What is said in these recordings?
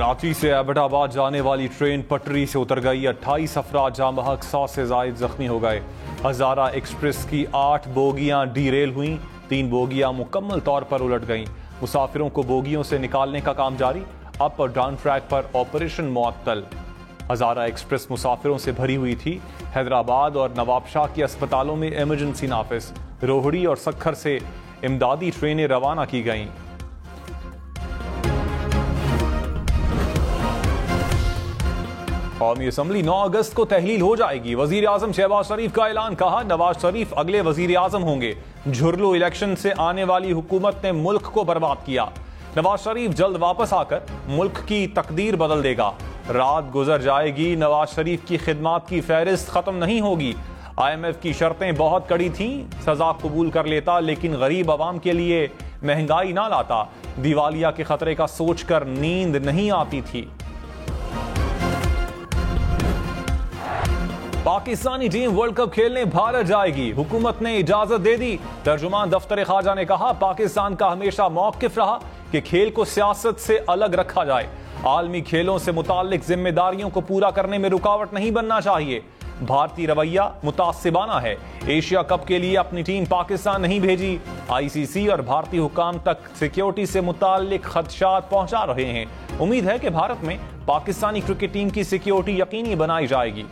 कराची से एबटाबाद जाने वाली ट्रेन पटरी से उतर गई। 28 अफराद जाम बहक, 100 से जायद जख्मी हो गए। हजारा एक्सप्रेस की 8 बोगियां डीरेल हुई, 3 बोगियां मुकम्मल तौर पर उलट गईं। मुसाफिरों को बोगियों से निकालने का काम जारी। अप और डाउन ट्रैक पर ऑपरेशन मुअत्तल। हजारा एक्सप्रेस मुसाफिरों से भरी हुई थी। हैदराबाद और नवाबशाह के अस्पतालों में इमरजेंसी नाफिज। रोहड़ी और सक्खर से इमदादी ट्रेनें रवाना की गईं। कौमी असम्बली 9 अगस्त को तहलील हो जाएगी। वजीर आजम शहबाज शरीफ का ऐलान, कहा नवाज शरीफ अगले वजीर आजम होंगे। झुरलू इलेक्शन से आने वाली हुकूमत ने मुल्क को बर्बाद किया। नवाज शरीफ जल्द वापस आकर मुल्क की तकदीर बदल देगा। रात गुजर जाएगी, नवाज शरीफ की खिदमात की फहरिस्त खत्म नहीं होगी। IMF की शर्तें बहुत कड़ी थीं, सजा कबूल कर लेता लेकिन गरीब आवाम के लिए महंगाई ना लाता। दिवालिया के खतरे का सोचकर नींद नहीं आती थी। पाकिस्तानी टीम वर्ल्ड कप खेलने भारत जाएगी, हुकूमत ने इजाजत दे दी। तर्जुमान दफ्तर ख्वाजा ने कहा, पाकिस्तान का हमेशा मौक़िफ़ रहा कि खेल को सियासत से अलग रखा जाए। आलमी खेलों से मुताल्लिक जिम्मेदारियों को पूरा करने में रुकावट नहीं बनना चाहिए। भारतीय रवैया मुतासिबाना है। एशिया कप के लिए अपनी टीम पाकिस्तान नहीं भेजी। ICC और भारतीय हुकाम तक सिक्योरिटी से मुताल्लिक खदशात पहुंचा रहे हैं। उम्मीद है कि भारत में पाकिस्तानी क्रिकेट टीम की सिक्योरिटी यकीनी बनाई जाएगी।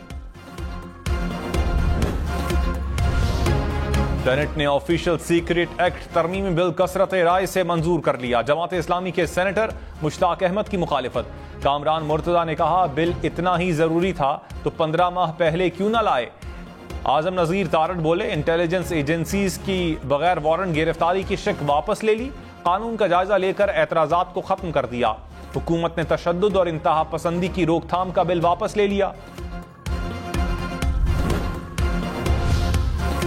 सेनेट ने ऑफिशियल सीक्रेट एक्ट तरमीमी बिल कसरत राय से मंजूर कर लिया। जमात इस्लामी के सेनेटर मुश्ताक अहमद की मुखालिफत। कामरान मुर्तजा ने कहा, बिल इतना ही जरूरी था तो 15 माह पहले क्यों न लाए। आजम नजीर तारड़ बोले, इंटेलिजेंस एजेंसीज की बगैर वारंट गिरफ्तारी की शिक वापस ले ली। कानून का जायजा लेकर एतराजात को खत्म कर दिया। हुकूमत ने तशद्दुद और इंतहा पसंदी की रोकथाम का बिल वापस ले लिया।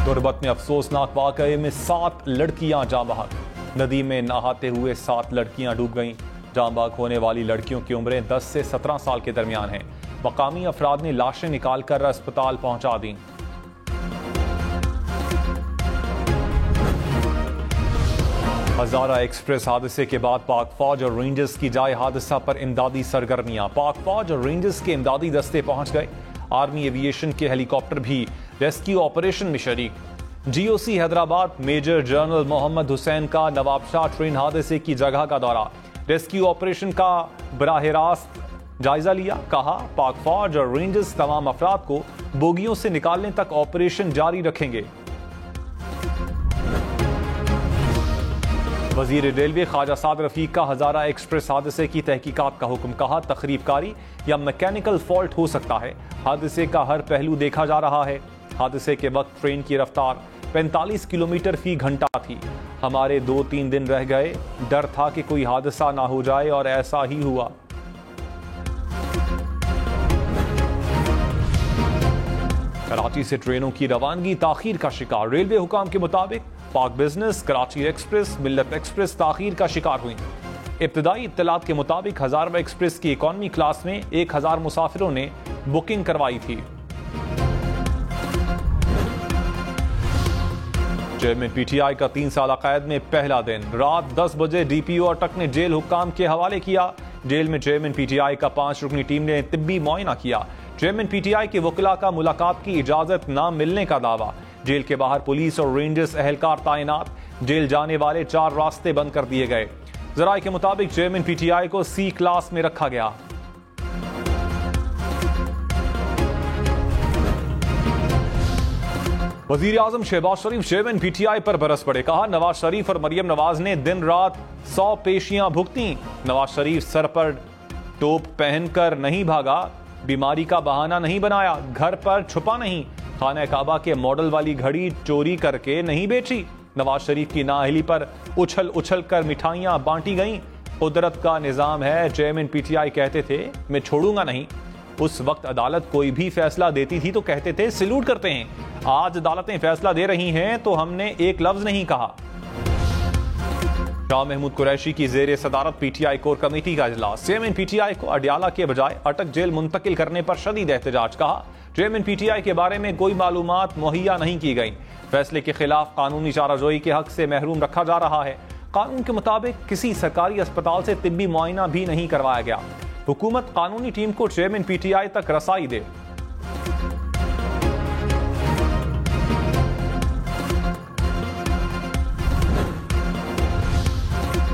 तुरबत में अफसोसनाक वाकये में 7 लड़कियां जाँ बहक। नदी में नहाते हुए 7 लड़कियां डूब गईं। जाँ बहक होने वाली लड़कियों की उम्रें 10 से 17 साल के दरमियान हैं। मकामी अफराद ने लाशें निकालकर अस्पताल पहुंचा दी। हजारा एक्सप्रेस हादसे के बाद पाक फौज और रेंजर्स की जाए हादसा पर इमदादी सरगर्मियां। पाक फौज और रेंजर्स के इमदादी दस्ते पहुंच गए। आर्मी एविएशन के हेलीकॉप्टर भी रेस्क्यू ऑपरेशन में शरीक। GOC Hyderabad major general Mohammad Hussain का नवाबशाह ट्रेन हादसे की जगह का दौरा। रेस्क्यू ऑपरेशन का बराह रास्त जायजा लिया। कहा, पाक फौज और रेंजर्स तमाम अफराद को बोगियों से निकालने तक ऑपरेशन जारी रखेंगे। वजीर रेलवे ख्वाजा साद रफीक का हजारा एक्सप्रेस हादसे की तहकीकात का हुक्म। कहा, तखरीबकारी या मैकेनिकल फॉल्ट हो सकता है। हादसे का हर पहलू देखा जा रहा है। हादसे के वक्त ट्रेन की रफ्तार 45 किलोमीटर फी घंटा थी। हमारे 2-3 दिन रह गए। डर था कि कोई हादसा ना हो जाए और ऐसा ही हुआ। कराची से ट्रेनों की रवानगी ताखीर का शिकार। रेलवे हुकाम के मुताबिक पाक बिजनेस, कराची एक्सप्रेस, मिल्लत एक्सप्रेस ताखीर का शिकार हुई। इब्तदाई इत्तलात के मुताबिक हजारा एक्सप्रेस की इकॉनमी क्लास में 1000 मुसाफिरों ने बुकिंग करवाई थी। जेल में PTI का 3 साल कैद में पहला दिन। रात 10 बजे DPO अटक ने जेल हुक्काम के हवाले किया। जेल में चेयरमैन PTI का 5 रुकनी टीम ने तिब्बी मुआयना किया। चेयरमैन PTI के वकीला का मुलाकात की इजाजत न मिलने का दावा। जेल के बाहर पुलिस और रेंजर्स एहलकार तैनात। जेल जाने वाले 4 रास्ते बंद कर दिए गए। जराये के मुताबिक चेयरमैन PTI को C क्लास में रखा गया। वजीर आजम शहबाज शरीफ चेयरमैन PTI पर बरस पड़े। कहा, नवाज शरीफ और मरियम नवाज ने दिन रात 100 पेशियां भुगती। नवाज शरीफ सर पर टोप पहनकर नहीं भागा, बीमारी का बहाना नहीं बनाया, घर पर छुपा नहीं, खाना काबा के मॉडल वाली घड़ी चोरी करके नहीं बेची। नवाज शरीफ की नाअहली पर उछल उछल कर मिठाइयां बांटी गईं। कुदरत का निजाम है। चेयरमैन PTI कहते थे, मैं छोड़ूंगा नहीं। उस वक्त अदालत कोई भी फैसला देती थी तो कहते थे सैल्यूट करते हैं। आज अदालतें फैसला दे रही हैं तो हमने एक लफ्ज नहीं कहा। शाह महमूद कुरैशी की जेर सदारत PTI कोर कमेटी का इजलास। चेयरमैन PTI को अडियाला के बजाय अटक जेल मुंतकिल करने पर शदीद एहतजाज। कहा, चेयरमैन PTI के बारे में कोई मालूमात मुहैया नहीं की गई। फैसले के खिलाफ कानूनी चाराजोई के हक से महरूम रखा जा रहा है। कानून के मुताबिक किसी सरकारी अस्पताल से तिब्बी मुआयना भी नहीं करवाया गया। हुकूमत कानूनी टीम को चेयरमैन पीटीआई तक रसाई दे।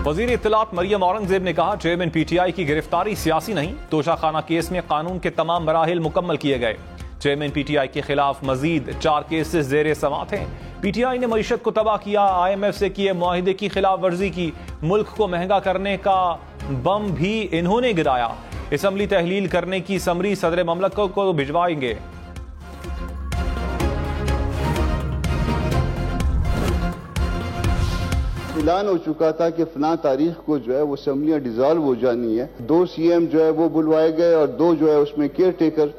वजीर इत्तलात मरियम औरंगजेब ने कहा, चेयरमैन पीटीआई की गिरफ्तारी सियासी नहीं, तोशाखाना केस में कानून के तमाम मराहिल मुकम्मल किए गए। चेयरमैन पीटीआई के खिलाफ मजीद 4 केसेस जेर समाअत हैं। पीटीआई ने मईशत को तबाह किया, IMF से किए मुआहिदे की खिलाफ वर्जी की, मुल्क को महंगा करने का बम भी इन्होंने गिराया। असम्बली तहलील करने की समरी सदर ममलकत को भिजवाएंगे। ऐलान हो चुका था कि फला तारीख को जो है वो असम्बलियां डिजॉल्व हो जानी है। 2 CM जो है वो बुलवाए गए और 2 जो है उसमें केयर टेकर,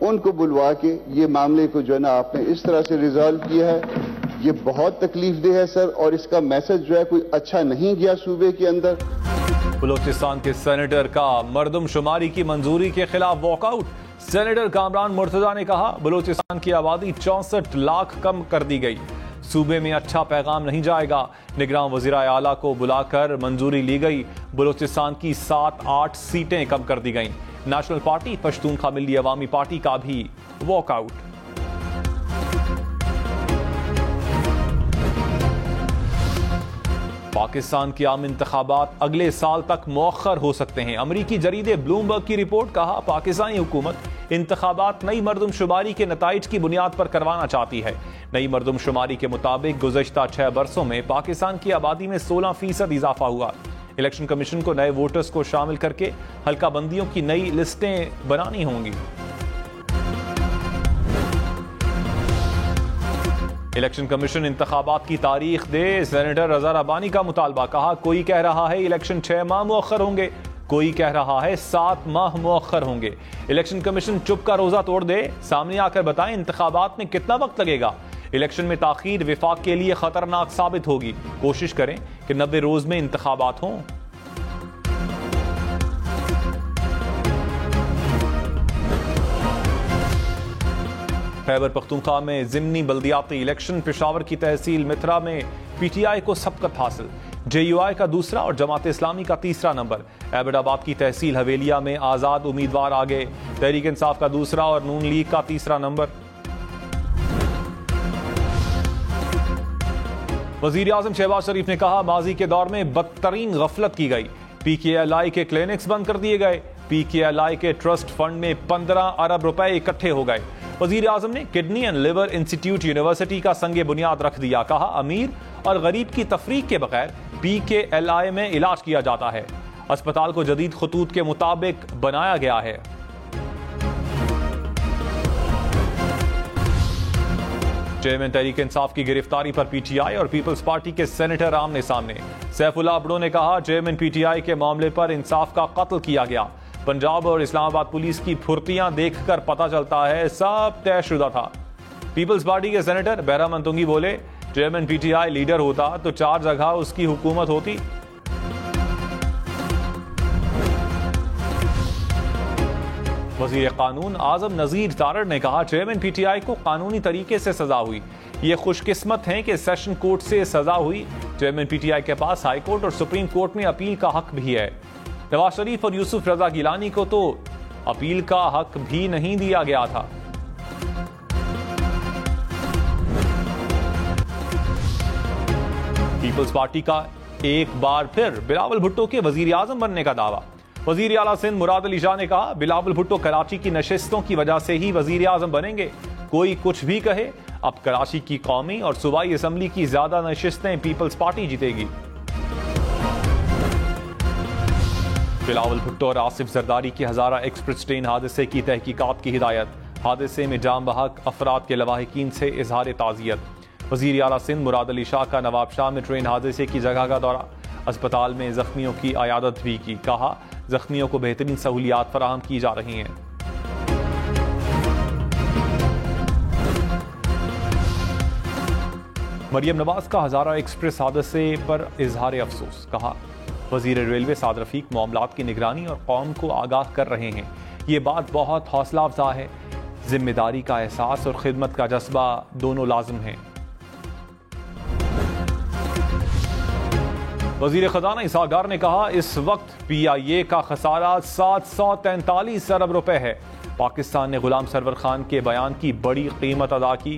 उनको बुलवा के ये मामले को जो है ना आपने इस तरह से रिजॉल्व किया है। ये बहुत तकलीफदेह है सर, और इसका मैसेज जो है कोई अच्छा नहीं गया सूबे के अंदर। बलूचिस्तान के सेनेटर का मरदमशुमारी की मंजूरी के खिलाफ वॉकआउट। सेनेटर कामरान मुर्तजा ने कहा, बलूचिस्तान की आबादी 64 लाख कम कर दी गई, सूबे में अच्छा पैगाम नहीं जाएगा। निगरान वज़ीर आला को बुलाकर मंजूरी ली गई। बलूचिस्तान की 7-8 सीटें कम कर दी गईं। नेशनल पार्टी पश्तूनखा मिल्ली अवामी पार्टी का भी वॉकआउट। पाकिस्तान के आम इंतखाबात अगले साल तक मौखर हो सकते हैं। अमरीकी जरीदे ब्लूमबर्ग की रिपोर्ट। कहा, पाकिस्तानी हुकूमत इंतखाबात नई मरदमशुमारी के नताइज की बुनियाद पर करवाना चाहती है। नई मरदमशुमारी के मुताबिक गुज़श्ता 6 बरसों में पाकिस्तान की आबादी में 16% इजाफा हुआ। इलेक्शन कमीशन को नए वोटर्स को शामिल करके हल्का बंदियों की नई लिस्टें बनानी होंगी। इलेक्शन कमीशन इंतखाबात की तारीख दे, सेनेटर रजा रब्बानी का मुतालबा। कहा, कोई कह रहा है इलेक्शन 6 माह मुअख्खर होंगे, कोई कह रहा है 7 माह मुअख्खर होंगे। इलेक्शन कमीशन चुप का रोजा तोड़ दे, सामने आकर बताएं इंतखाबात में कितना वक्त लगेगा। इलेक्शन में ताखीर विफाक के लिए खतरनाक साबित होगी। कोशिश करें कि 90 रोज में इंतखाबात हों। खैबर पख्तूनख्वा में जिमनी बल्दियाती इलेक्शन। पेशावर की तहसील मिथरा में पीटीआई को सबकत हासिल। JUI का दूसरा और जमात इस्लामी का तीसरा नंबर। एबटाबाद की तहसील हवेलिया में आजाद उम्मीदवार आगे। तहरीक इंसाफ का दूसरा और नून लीग का तीसरा नंबर। वजीर आजम शहबाज शरीफ ने कहा, माजी के दौर में बदतरीन गफलत की गई। PKLI के क्लिनिक्स बंद कर दिए गए। PKLI के ट्रस्ट फंड में 15 अरब रुपए इकट्ठे हो गए। वजीर आजम ने kidney and liver institute university का संगे बुनियाद रख दिया। कहा, अमीर और गरीब की तफरीक के बगैर PKLI में इलाज किया जाता है। अस्पताल को जदीद खतूत के मुताबिक बनाया गया है। चेयरमैन तहरीक इंसाफ की गिरफ्तारी पर PTI और पीपल्स पार्टी के सेनेटर आमने सामने। सैफुल्लाह अब्दो ने कहा, चेयरमैन PTI के मामले पर इंसाफ का कत्ल किया गया। पंजाब और इस्लामाबाद पुलिस की फुर्तियां देखकर पता चलता है सब तयशुदा था। पीपल्स पार्टी के सेनेटर बहराम तुंगी बोले, चेयरमैन PTI लीडर होता तो 4 जगह उसकी हुकूमत होती। वजीर कानून आजम नजीर तारड़ ने कहा, चेयरमैन PTI को कानूनी तरीके से सजा हुई। ये खुशकिस्मत हैं कि सेशन कोर्ट से सजा हुई। चेयरमैन PTI के पास हाई कोर्ट और सुप्रीम कोर्ट में अपील का हक भी है। नवाज शरीफ और यूसुफ रजा गिलानी को तो अपील का हक भी नहीं दिया गया था। पीपल्स पार्टी का एक बार फिर बिलावल भुट्टो के वजीर आजम बनने का दावा। वजीर आला सिंध मुराद अली शाह ने कहा, बिलावल भुट्टो कराची की नशिस्तों की वजह से ही वजीर आजम बनेंगे। कोई कुछ भी कहे, अब कराची की कौमी और सूबाई असम्बली की ज्यादा नशिस्तें पीपल्स पार्टी जीतेगी। बिलावल भुट्टो और आसिफ जरदारी की हजारा एक्सप्रेस ट्रेन हादसे की तहकीकात की हिदायत। हादसे में जाम बहक अफराद के लवाहिकीन से इजहार ताज़ियत। वजीर आला सिंध मुराद अली शाह का नवाब शाह में ट्रेन हादसे की जगह का दौरा। अस्पताल में जख्मियों की अयादत भी की। कहा, जख्मियों को बेहतरीन सहूलियात फराहम की जा रही हैं। मरियम नवाज का हजारा एक्सप्रेस हादसे पर इजहार अफसोस। कहा, वजीर रेलवे साद रफीक मामलात की निगरानी और कौम को आगाह कर रहे हैं। ये बात बहुत हौसला अफजा है। जिम्मेदारी का एहसास और खिदमत का जज्बा दोनों लाजिम हैं। वजीर खजाना इसहाक डार ने कहा, इस वक्त PIA का खसारा 743 अरब रुपए है। पाकिस्तान ने गुलाम सरवर खान के बयान की बड़ी कीमत अदा की।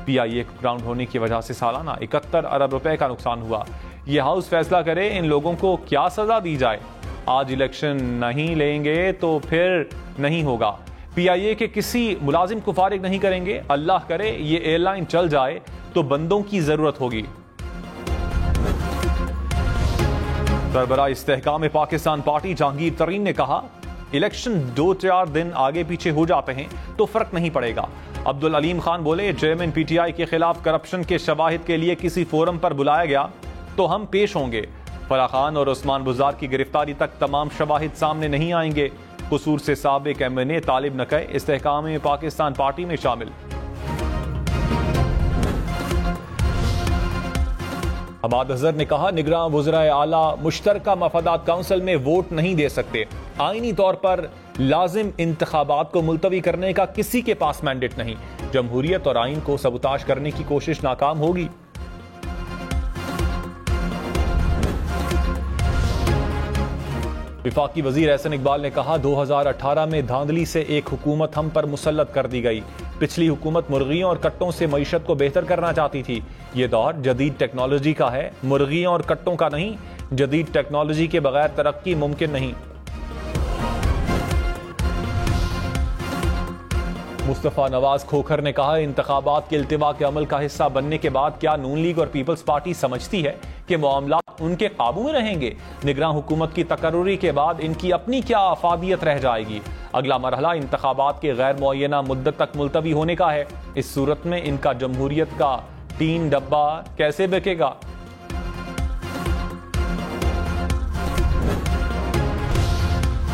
PIA ग्राउंड होने की वजह से सालाना 71 अरब रुपए का नुकसान हुआ। ये हाउस फैसला करे इन लोगों को क्या सजा दी जाए। आज इलेक्शन नहीं लेंगे तो फिर नहीं होगा। PIA के किसी मुलाजिम को फारिग नहीं करेंगे। अल्लाह करे ये एयरलाइन चल जाए तो बंदों की जरूरत होगी। सरबराह इस्तेहकाम पाकिस्तान पार्टी जहांगीर तरीन ने कहा, इलेक्शन 2-4 दिन आगे पीछे हो जाते हैं तो फर्क नहीं पड़ेगा। अब्दुल अलीम खान बोले, चेयरमैन PTI के खिलाफ करप्शन के शवाहिद के लिए किसी फोरम पर बुलाया गया तो हम पेश होंगे। फराह खान और उस्मान बुज़ार की गिरफ्तारी तक तमाम शवाहिद सामने नहीं आएंगे। कसूर से साबिक MNA तालिब नकई इस्तेहकाम में पाकिस्तान पार्टी में शामिल। हमाद अजहर ने कहा, निगरान वज़राए आला मुश्तरका मफादात काउंसिल में वोट नहीं दे सकते। आईनी तौर पर लाजिम इंतखाबात को मुलतवी करने का किसी के पास मैंडेट नहीं। जमहूरियत और आइन को सबूताज करने की कोशिश नाकाम होगी। विफाकी वजीर एहसन इकबाल ने कहा, 2018 में धांधली से एक हुकूमत हम पर मुसल्लत कर दी गई। पिछली हुकूमत मुर्गियों और कट्टों से मईशत को बेहतर करना चाहती थी। ये दौर जदीद टेक्नोलॉजी का है, मुर्गियों और कट्टों का नहीं। जदीद टेक्नोलॉजी के बगैर तरक्की मुमकिन नहीं। मुस्तफा नवाज खोखर ने कहा, इंतखाबात के इल्तिवा के अमल का हिस्सा बनने के बाद क्या नून लीग और पीपल्स पार्टी समझती है कि मामलात उनके काबू में रहेंगे? निगरान हुकूमत की तकर्रुरी के बाद इनकी अपनी क्या अफादियत रह जाएगी? अगला मरहला इंतखाबात के गैर मुअय्यना मुद्दत तक मुलतवी होने का है। इस सूरत में इनका जमहूरियत का टीन डब्बा कैसे बिकेगा?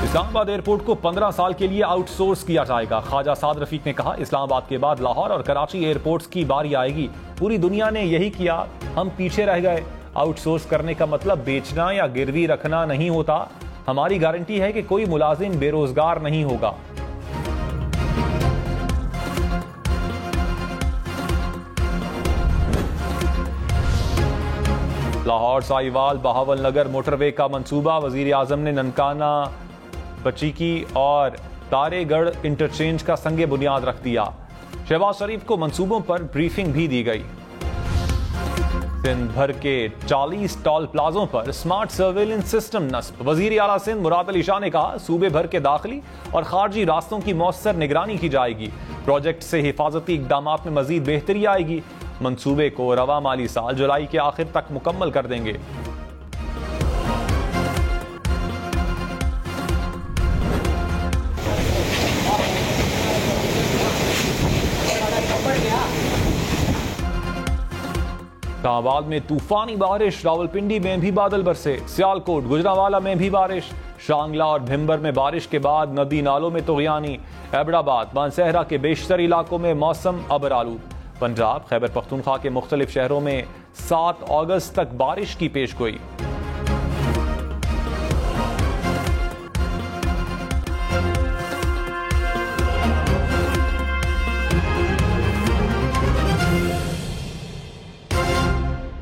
इस्लामाबाद एयरपोर्ट को 15 साल के लिए आउटसोर्स किया जाएगा। ख्वाजा साद रफीक ने कहा, इस्लामाबाद के बाद लाहौर और कराची एयरपोर्ट्स की बारी आएगी। पूरी दुनिया ने यही किया, हम पीछे रह गए। आउटसोर्स करने का मतलब बेचना या गिरवी रखना नहीं होता। हमारी गारंटी है कि कोई मुलाजिम बेरोजगार नहीं होगा। लाहौर साहिवाल बहावल नगर मोटरवे का मंसूबा वजीर आजम ने ननकाना, बचीकी और तारेगढ़ इंटरचेंज का संगे बुनियाद रख दिया। शहबाज शरीफ को मंसूबों पर ब्रीफिंग भी दी गई। सिंध भर के 40 टोल प्लाजों पर स्मार्ट सर्वेलेंस सिस्टम नस्ब। वजीर आला सिंध मुराद अली शाह ने कहा, सूबे भर के दाखिली और खारजी रास्तों की मौसर निगरानी की जाएगी। प्रोजेक्ट से हिफाजती इकदामात में मजीद बेहतरी आएगी। मंसूबे को रवा माली साल जुलाई के आखिर तक मुकम्मल कर देंगे। इस्लामाबाद में तूफानी बारिश, रावलपिंडी में भी बादल बरसे, सियालकोट गुजरांवाला में भी बारिश, शांगला और भिंबर में बारिश के बाद नदी नालों में तुग़यानी। एबराबाद मानसहरा के बेशतर इलाकों में मौसम अबरालूद। पंजाब खैबर पख्तूनख्वा के मुख्तलिफ शहरों में 7 अगस्त तक बारिश की पेशगोई।